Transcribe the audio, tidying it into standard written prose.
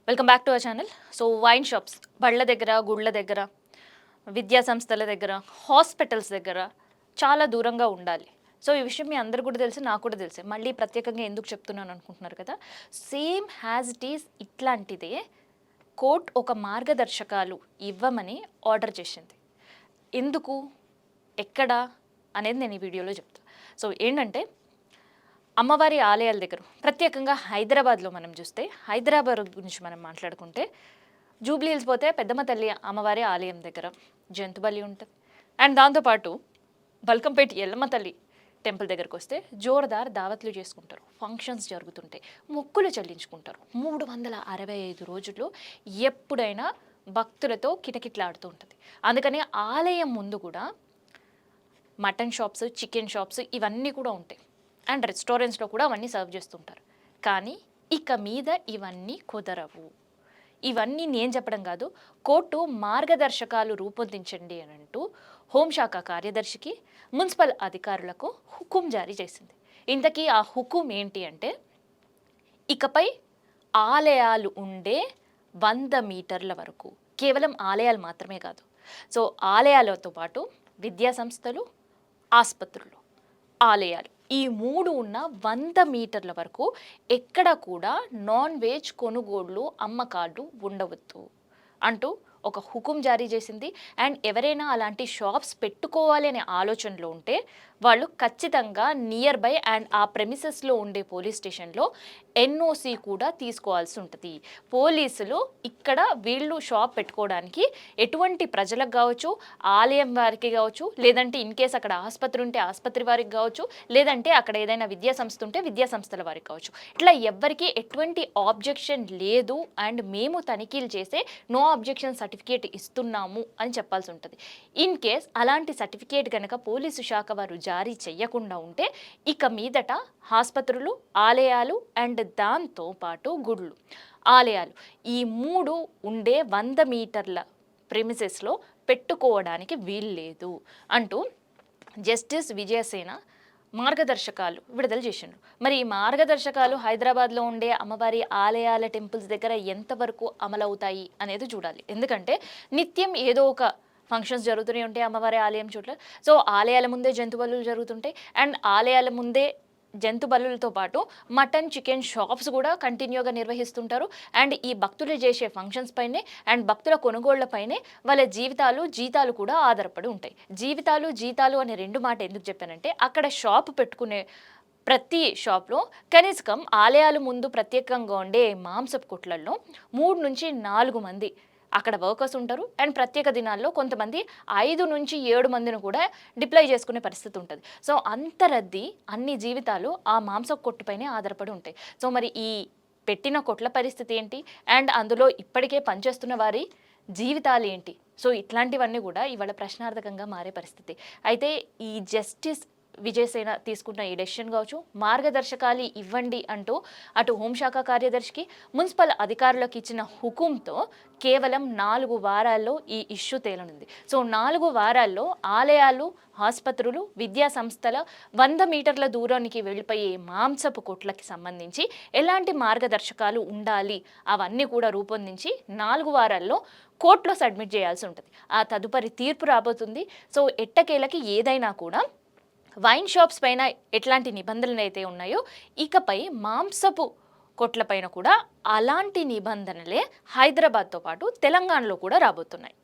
Welcome back to our channel. So wine shops బళ్ళ దగ్గర, గుళ్ళ దగ్గర, విద్యా సంస్థల దగ్గర, హాస్పిటల్స్ దగ్గర చాలా దూరంగా ఉండాలి. సో ఈ విషయం మీ అందరు కూడా తెలుసు, నాకు కూడా తెలుసు. మళ్ళీ ప్రత్యేకంగా ఎందుకు చెప్తున్నాను అనుకుంటున్నారు కదా. సేమ్ హ్యాజ్ ఇట్ ఈస్ ఇట్లాంటిదే కోర్ట్ ఒక మార్గదర్శకాలు ఇవ్వమని ఆర్డర్ చేసింది. ఎందుకు, ఎక్కడ అనేది నేను ఈ వీడియోలో చెప్తాను. సో ఏంటంటే అమ్మవారి ఆలయాల దగ్గర ప్రత్యేకంగా హైదరాబాద్లో మనం చూస్తే, హైదరాబాద్ గురించి మనం మాట్లాడుకుంటే జూబ్లీ హిల్స్ పోతే పెద్దమ్మ తల్లి అమ్మవారి ఆలయం దగ్గర జంతు బలి ఉంటుంది. అండ్ దాంతోపాటు బల్కంపేట ఎల్లమ్మ తల్లి టెంపుల్ దగ్గరకు వస్తే జోర్దార్ దావత్లు చేసుకుంటారు, ఫంక్షన్స్ జరుగుతుంటాయి, మొక్కులు చెల్లించుకుంటారు. 365 రోజులు ఎప్పుడైనా భక్తులతో కిటకిట్లాడుతూ ఉంటుంది. అందుకని ఆలయం ముందు కూడా మటన్ షాప్స్, చికెన్ షాప్స్ ఇవన్నీ కూడా ఉంటాయి. అండ్ రెస్టారెంట్స్లో కూడా అవన్నీ సర్వ్ చేస్తుంటారు. కానీ ఇక మీద ఇవన్నీ కుదరవు. ఇవన్నీ నేను చెప్పడం కాదు, కోర్టు మార్గదర్శకాలు రూపొందించండి అని అంటూ హోంశాఖ కార్యదర్శికి, మున్సిపల్ అధికారులకు హుకుం జారీ చేసింది. ఇంతకీ ఆ హుకుం ఏంటి అంటే, ఇకపై ఆలయాలు ఉండే 100 మీటర్ల వరకు, కేవలం ఆలయాలు మాత్రమే కాదు, సో ఆలయాలతో పాటు విద్యా సంస్థలు, ఆసుపత్రులు, ఆలయాలు ఈ 3 ఉన్న 100 మీటర్ల వరకు ఎక్కడ కూడా నాన్ వెజ్ కొనుగోళ్లు, అమ్మకాలు ఉండవద్దు అంటూ ఒక హుకుం జారీ చేసింది. అండ్ ఎవరైనా అలాంటి షాప్స్ పెట్టుకోవాలి అనే ఆలోచనలో ఉంటే వాళ్ళు ఖచ్చితంగా నియర్ బై అండ్ ఆ ప్రెమిసెస్లో ఉండే పోలీస్ స్టేషన్లో ఎన్ఓసి కూడా తీసుకోవాల్సి ఉంటుంది. పోలీసులు ఇక్కడ వీళ్ళు షాప్ పెట్టుకోవడానికి ఎటువంటి ప్రజలకు కావచ్చు, ఆలయం వారికి కావచ్చు, లేదంటే ఇన్ కేస్ అక్కడ ఆసుపత్రి ఉంటే ఆసుపత్రి వారికి కావచ్చు, లేదంటే అక్కడ ఏదైనా విద్యా సంస్థ ఉంటే విద్యా సంస్థల వారికి కావచ్చు, ఇట్లా ఎవ్వరికి ఎటువంటి ఆబ్జెక్షన్ లేదు అండ్ మేము తనిఖీలు చేసే నో ఆబ్జెక్షన్ సర్టిఫికేట్ ఇస్తున్నాము అని చెప్పాల్సి ఉంటుంది. ఇన్ కేస్ అలాంటి సర్టిఫికేట్ కనుక పోలీసు శాఖ వారు జారీ చేయకుండా ఉంటే ఇక మీదట ఆసుపత్రులు, ఆలయాలు అండ్ దాంతో పాటు గుళ్ళు, ఆలయాలు ఈ 3 ఉండే 100 మీటర్ల ప్రెమిసెస్లో పెట్టుకోవడానికి వీల్లేదు అంటూ జస్టిస్ విజయసేన మార్గదర్శకాలు విడుదల చేసిండ్రు. మరి ఈ మార్గదర్శకాలు హైదరాబాద్లో ఉండే అమ్మవారి ఆలయాల టెంపుల్స్ దగ్గర ఎంతవరకు అమలవుతాయి అనేది చూడాలి. ఎందుకంటే నిత్యం ఏదో ఒక ఫంక్షన్స్ జరుగుతూనే ఉంటాయి అమ్మవారి ఆలయం చోట్ల. సో ఆలయాల ముందే జంతు బలులు జరుగుతుంటాయి. అండ్ ఆలయాల ముందే జంతు బలులతో పాటు మటన్, చికెన్ షాప్స్ కూడా కంటిన్యూగా నిర్వహిస్తుంటారు. అండ్ ఈ భక్తులు చేసే ఫంక్షన్స్ పైనే అండ్ భక్తుల కొనుగోళ్లపైనే వాళ్ళ జీతాలు కూడా ఆధారపడి ఉంటాయి. జీతాలు అనే 2 మాట ఎందుకు చెప్పానంటే, అక్కడ షాప్ పెట్టుకునే ప్రతి షాప్లో కనీసం ఆలయాల ముందు ప్రత్యేకంగా ఉండే మాంసపు కొట్లల్లో 3 నుంచి 4 మంది అక్కడ వర్కర్స్ ఉంటారు. అండ్ ప్రత్యేక దినాల్లో కొంతమంది 5 నుంచి 7 మందిని కూడా డిప్లాయ్ చేసుకునే పరిస్థితి ఉంటుంది. సో అంత రద్దీ, అన్ని జీవితాలు ఆ మాంసపు కొట్టుపైనే ఆధారపడి ఉంటాయి. సో మరి ఈ పెట్టిన కొట్ల పరిస్థితి ఏంటి, అండ్ అందులో ఇప్పటికే పనిచేస్తున్న వారి జీవితాలు ఏంటి? సో ఇట్లాంటివన్నీ కూడా ఇవాళ ప్రశ్నార్థకంగా మారే పరిస్థితి. అయితే ఈ జస్టిస్ విజయసేన తీసుకున్న ఈ డెసిషన్ కావచ్చు, మార్గదర్శకాలు ఇవ్వండి అంటూ అటు హోంశాఖ కార్యదర్శికి, మున్సిపల్ అధికారులకు ఇచ్చిన హుకుంతో కేవలం 4 వారాల్లో ఈ ఇష్యూ తేలనుంది. సో 4 వారాల్లో ఆలయాలు, ఆసుపత్రులు, విద్యా సంస్థల 100 మీటర్ల దూరానికి వెళ్ళిపోయే మాంసపు కొట్లకి సంబంధించి ఎలాంటి మార్గదర్శకాలు ఉండాలి అవన్నీ కూడా రూపొందించి 4 వారాల్లో కోర్టులో సబ్మిట్ చేయాల్సి ఉంటుంది. ఆ తదుపరి తీర్పు రాబోతుంది. సో ఎట్టకేలకి ఏదైనా కూడా వైన్ షాప్స్ పైన ఎట్లాంటి నిబంధనలు అయితే ఉన్నాయో, ఇకపై మాంసపు కొట్ల పైన కూడా అలాంటి నిబంధనలే హైదరాబాద్తో పాటు తెలంగాణలో కూడా రాబోతున్నాయి.